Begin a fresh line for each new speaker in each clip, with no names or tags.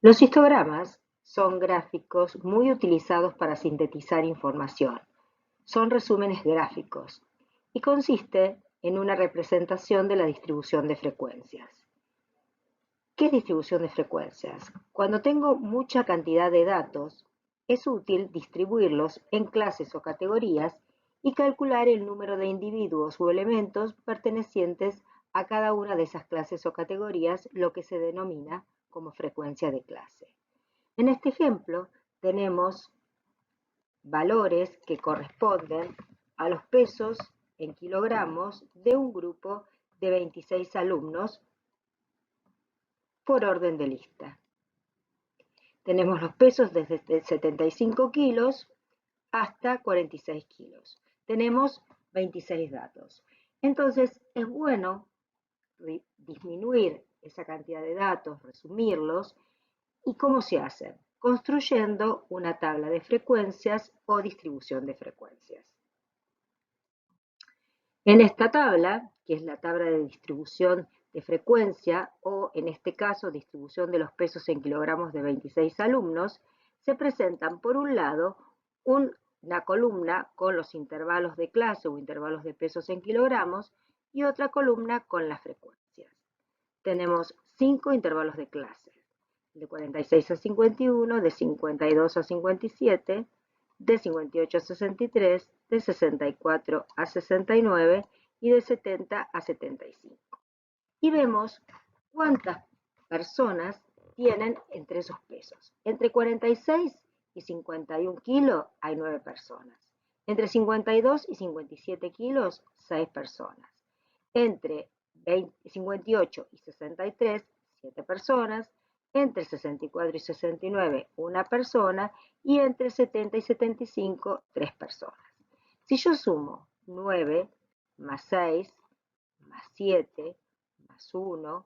Los histogramas son gráficos muy utilizados para sintetizar información. Son resúmenes gráficos y consiste en una representación de la distribución de frecuencias. ¿Qué es distribución de frecuencias? Cuando tengo mucha cantidad de datos, es útil distribuirlos en clases o categorías y calcular el número de individuos o elementos pertenecientes a cada una de esas clases o categorías, lo que se denomina como frecuencia de clase. En este ejemplo tenemos valores que corresponden a los pesos en kilogramos de un grupo de 26 alumnos por orden de lista. Tenemos los pesos desde 75 kilos hasta 46 kilos. Tenemos 26 datos. Entonces es bueno disminuir esa cantidad de datos, resumirlos. ¿Y cómo se hace? Construyendo una tabla de frecuencias o distribución de frecuencias. En esta tabla, que es la tabla de distribución de frecuencia, o en este caso distribución de los pesos en kilogramos de 26 alumnos, se presentan por un lado una columna con los intervalos de clase o intervalos de pesos en kilogramos y otra columna con las frecuencias. Tenemos 5 intervalos de clase, de 46 a 51, de 52 a 57, de 58 a 63, de 64 a 69 y de 70 a 75. Y vemos cuántas personas tienen entre esos pesos. Entre 46 y 51 kilos hay 9 personas. Entre 52 y 57 kilos, 6 personas. Entre 58 y 63, 7 personas. Entre 64 y 69, una persona, y entre 70 y 75, 3 personas. Si yo sumo 9 más 6 más 7 más 1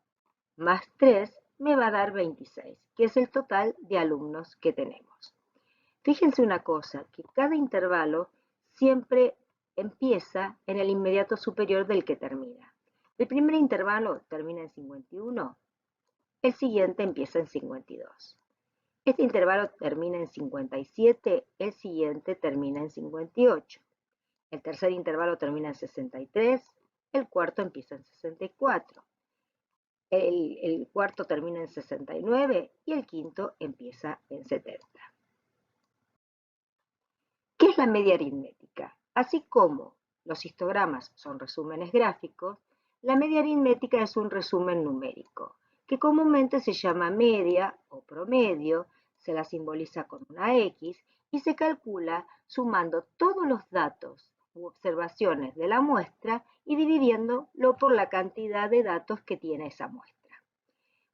más 3, me va a dar 26, que es el total de alumnos que tenemos. Fíjense una cosa, que cada intervalo siempre empieza en el inmediato superior del que termina. El primer intervalo termina en 51, el siguiente empieza en 52. Este intervalo termina en 57, el siguiente termina en 58. El tercer intervalo termina en 63, el cuarto empieza en 64. El cuarto termina en 69 y el quinto empieza en 70. ¿Qué es la media aritmética? Así como los histogramas son resúmenes gráficos, la media aritmética es un resumen numérico, que comúnmente se llama media o promedio, se la simboliza con una X y se calcula sumando todos los datos u observaciones de la muestra y dividiéndolo por la cantidad de datos que tiene esa muestra.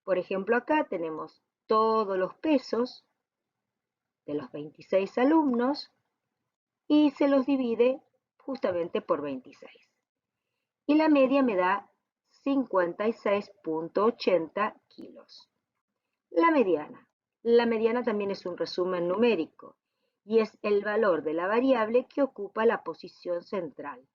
Por ejemplo, acá tenemos todos los pesos de los 26 alumnos y se los divide justamente por 26. Y la media me da 56.80 kilos. La mediana también es un resumen numérico y es el valor de la variable que ocupa la posición central,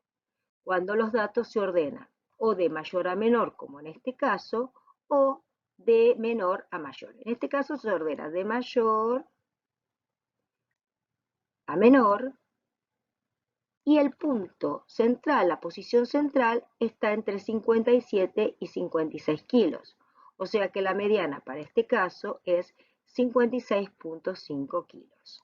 cuando los datos se ordenan o de mayor a menor, como en este caso, o de menor a mayor. En este caso se ordena de mayor a menor, y el punto central, la posición central, está entre 57 y 56 kilos. O sea que la mediana para este caso es 56.5 kilos.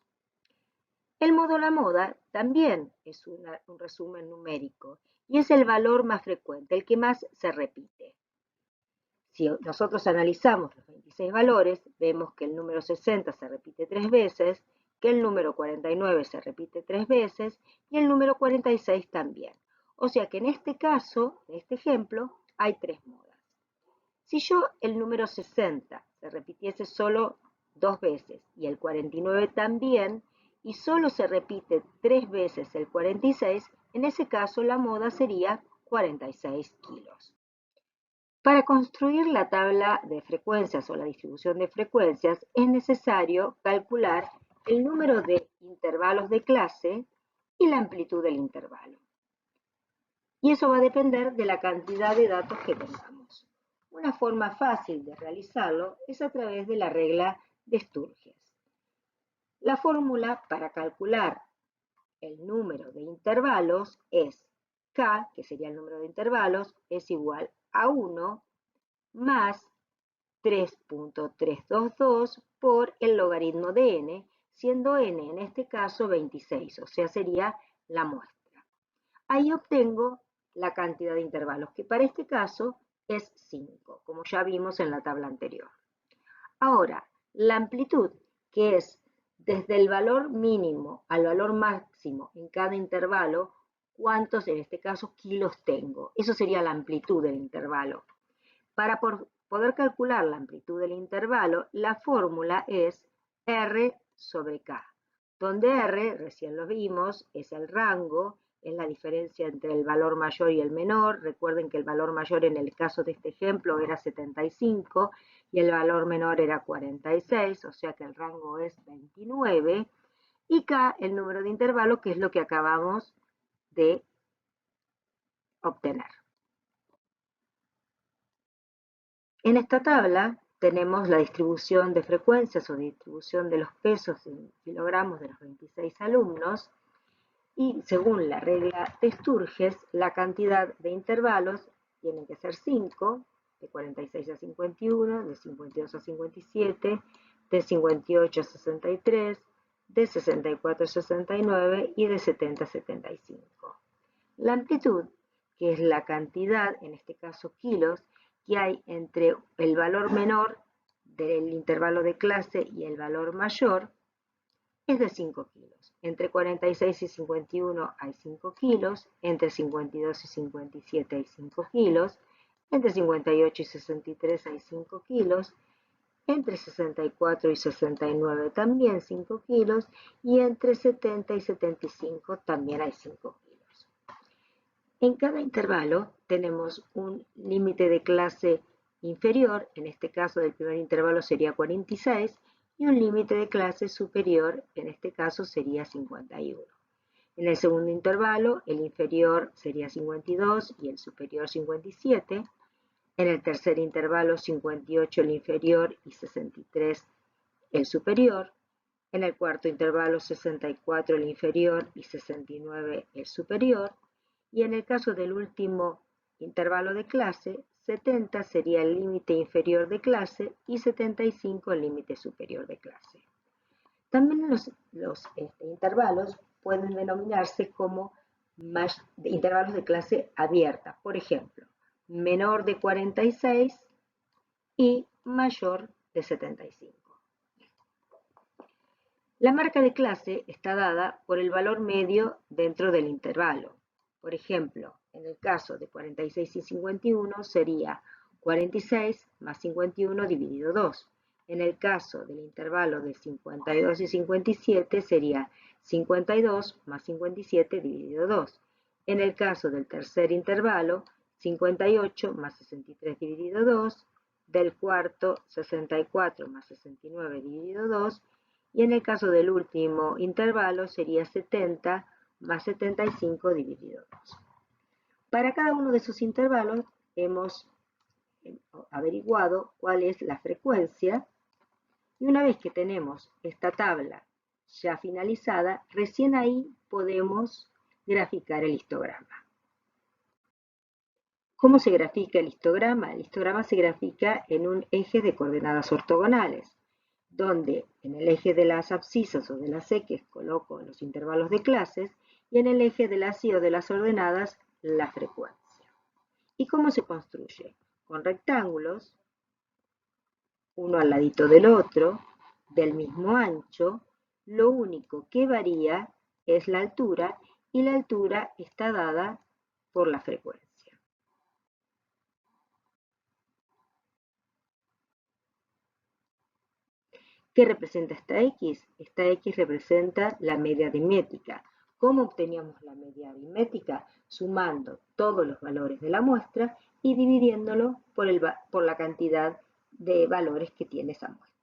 El modo la moda también es un resumen numérico y es el valor más frecuente, el que más se repite. Si nosotros analizamos los 26 valores, vemos que el número 60 se repite 3 veces, que el número 49 se repite 3 veces y el número 46 también. O sea que en este caso, en este ejemplo, hay 3 modas. Si yo el número 60 se repitiese solo 2 veces y el 49 también, y solo se repite 3 veces el 46, en ese caso la moda sería 46 kilos. Para construir la tabla de frecuencias o la distribución de frecuencias es necesario calcular el número de intervalos de clase y la amplitud del intervalo. Y eso va a depender de la cantidad de datos que tengamos. Una forma fácil de realizarlo es a través de la regla de Sturges. La fórmula para calcular el número de intervalos es K, que sería el número de intervalos, es igual a 1 más 3.322 por el logaritmo de n, siendo n en este caso 26, o sea, sería la muestra. Ahí obtengo la cantidad de intervalos, que para este caso es 5, como ya vimos en la tabla anterior. Ahora, la amplitud, que es desde el valor mínimo al valor máximo en cada intervalo, cuántos, en este caso, kilos tengo. Eso sería la amplitud del intervalo. Para poder calcular la amplitud del intervalo, la fórmula es R sobre K, donde R, recién lo vimos, es el rango, es la diferencia entre el valor mayor y el menor. Recuerden que el valor mayor en el caso de este ejemplo era 75 y el valor menor era 46, o sea que el rango es 29. Y K, el número de intervalo, que es lo que acabamos de obtener. En esta tabla tenemos la distribución de frecuencias o distribución de los pesos en kilogramos de los 26 alumnos y según la regla de Sturges, la cantidad de intervalos tiene que ser 5, de 46 a 51, de 52 a 57, de 58 a 63, de 64 a 69 y de 70 a 75. La amplitud, que es la cantidad, en este caso kilos, que hay entre el valor menor del intervalo de clase y el valor mayor, es de 5 kilos. Entre 46 y 51 hay 5 kilos, entre 52 y 57 hay 5 kilos, entre 58 y 63 hay 5 kilos, entre 64 y 69 también 5 kilos, y entre 70 y 75 también hay 5 kilos. En cada intervalo tenemos un límite de clase inferior, en este caso del primer intervalo sería 46, y un límite de clase superior, en este caso sería 51. En el segundo intervalo, el inferior sería 52 y el superior 57. En el tercer intervalo, 58 el inferior y 63 el superior. En el cuarto intervalo, 64 el inferior y 69 el superior. Y en el caso del último intervalo de clase, 70 sería el límite inferior de clase y 75 el límite superior de clase. También los intervalos pueden denominarse como intervalos de clase abierta. Por ejemplo, menor de 46 y mayor de 75. La marca de clase está dada por el valor medio dentro del intervalo. Por ejemplo, en el caso de 46 y 51 sería 46 más 51 dividido 2. En el caso del intervalo de 52 y 57 sería 52 más 57 dividido 2. En el caso del tercer intervalo, 58 más 63 dividido 2. Del cuarto, 64 más 69 dividido 2. Y en el caso del último intervalo sería 70 más 75 dividido 2. Para cada uno de esos intervalos hemos averiguado cuál es la frecuencia y una vez que tenemos esta tabla ya finalizada, recién ahí podemos graficar el histograma. ¿Cómo se grafica el histograma? El histograma se grafica en un eje de coordenadas ortogonales, donde en el eje de las abscisas o de las eques coloco los intervalos de clases y en el eje de las y o de las ordenadas la frecuencia. ¿Y cómo se construye? Con rectángulos, uno al ladito del otro, del mismo ancho. Lo único que varía es la altura y la altura está dada por la frecuencia. ¿Qué representa esta X? Esta X representa la media aritmética. ¿Cómo obteníamos la media aritmética? Sumando todos los valores de la muestra y dividiéndolo por la cantidad de valores que tiene esa muestra.